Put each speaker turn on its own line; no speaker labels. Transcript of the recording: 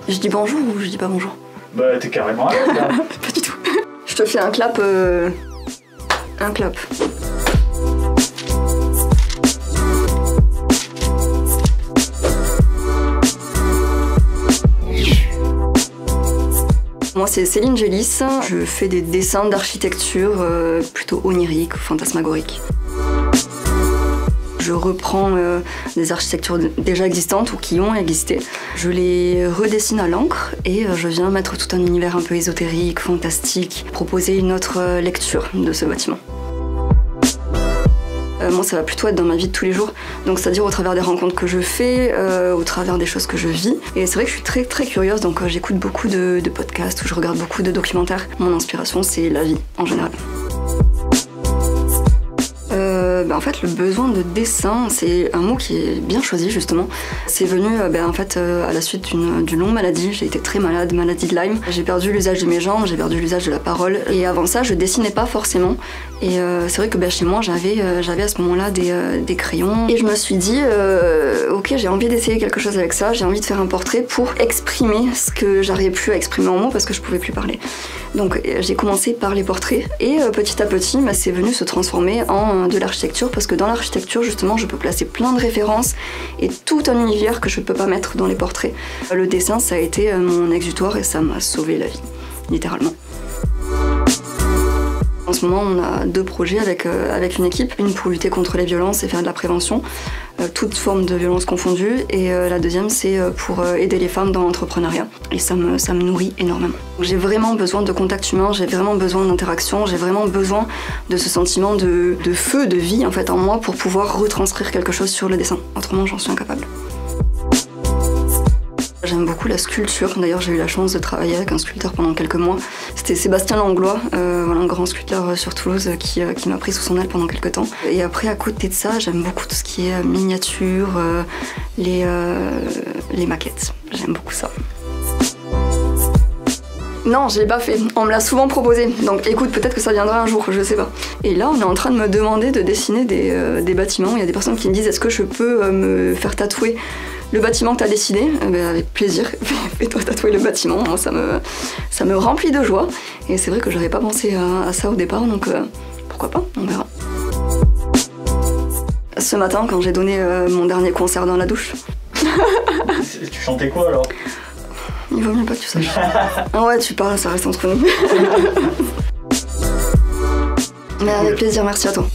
Je dis bonjour ou je dis pas bonjour?
Bah t'es carrément à l'aise là.
Pas du tout. Je te fais un clap. Un clap. Moi c'est Céline Gélis, je fais des dessins d'architecture plutôt oniriques, fantasmagoriques. Je reprends des architectures déjà existantes ou qui ont existé. Je les redessine à l'encre et je viens mettre tout un univers un peu ésotérique, fantastique, proposer une autre lecture de ce bâtiment. Moi, ça va plutôt être dans ma vie de tous les jours, donc c'est-à-dire au travers des rencontres que je fais, au travers des choses que je vis. Et c'est vrai que je suis très très curieuse, donc j'écoute beaucoup de podcasts ou je regarde beaucoup de documentaires. Mon inspiration, c'est la vie en général. En fait, le besoin de dessin, c'est un mot qui est bien choisi justement. C'est venu en fait, à la suite d'une longue maladie. J'ai été très malade, maladie de Lyme. J'ai perdu l'usage de mes jambes, j'ai perdu l'usage de la parole. Et avant ça, je dessinais pas forcément. Et c'est vrai que chez moi, j'avais à ce moment-là des crayons. Et je me suis dit, ok, j'ai envie d'essayer quelque chose avec ça. J'ai envie de faire un portrait pour exprimer ce que j'arrivais plus à exprimer en mots parce que je pouvais plus parler. Donc j'ai commencé par les portraits et petit à petit, c'est venu se transformer en de l'architecture parce que dans l'architecture, justement, je peux placer plein de références et tout un univers que je peux pas mettre dans les portraits. Le dessin, ça a été mon exutoire et ça m'a sauvé la vie, littéralement. En ce moment, on a 2 projets avec une équipe, une pour lutter contre les violences et faire de la prévention, toutes formes de violences confondues, et la deuxième, c'est pour aider les femmes dans l'entrepreneuriat. Et ça me nourrit énormément. J'ai vraiment besoin de contact humain, j'ai vraiment besoin d'interaction, j'ai vraiment besoin de ce sentiment de feu, de vie en fait en moi pour pouvoir retranscrire quelque chose sur le dessin. Autrement, j'en suis incapable. J'aime beaucoup la sculpture, d'ailleurs j'ai eu la chance de travailler avec un sculpteur pendant quelques mois. C'était Sébastien Langlois, un grand sculpteur sur Toulouse qui m'a pris sous son aile pendant quelques temps. Et après, à côté de ça, j'aime beaucoup tout ce qui est miniature, les maquettes, j'aime beaucoup ça. Non, je l'ai pas fait, on me l'a souvent proposé, donc écoute, peut-être que ça viendra un jour, je sais pas. Et là, on est en train de me demander de dessiner des bâtiments. Il y a des personnes qui me disent, est-ce que je peux me faire tatouer le bâtiment que tu as dessiné? Avec plaisir, fais-toi tatouer le bâtiment, moi ça me remplit de joie. Et c'est vrai que j'avais pas pensé à ça au départ, donc pourquoi pas, on verra. Ce matin, quand j'ai donné mon dernier concert dans la douche.
Tu chantais quoi alors?
Il vaut mieux pas que tu saches. Ah ouais, tu parles, ça reste entre nous. Mais avec plaisir, merci à toi.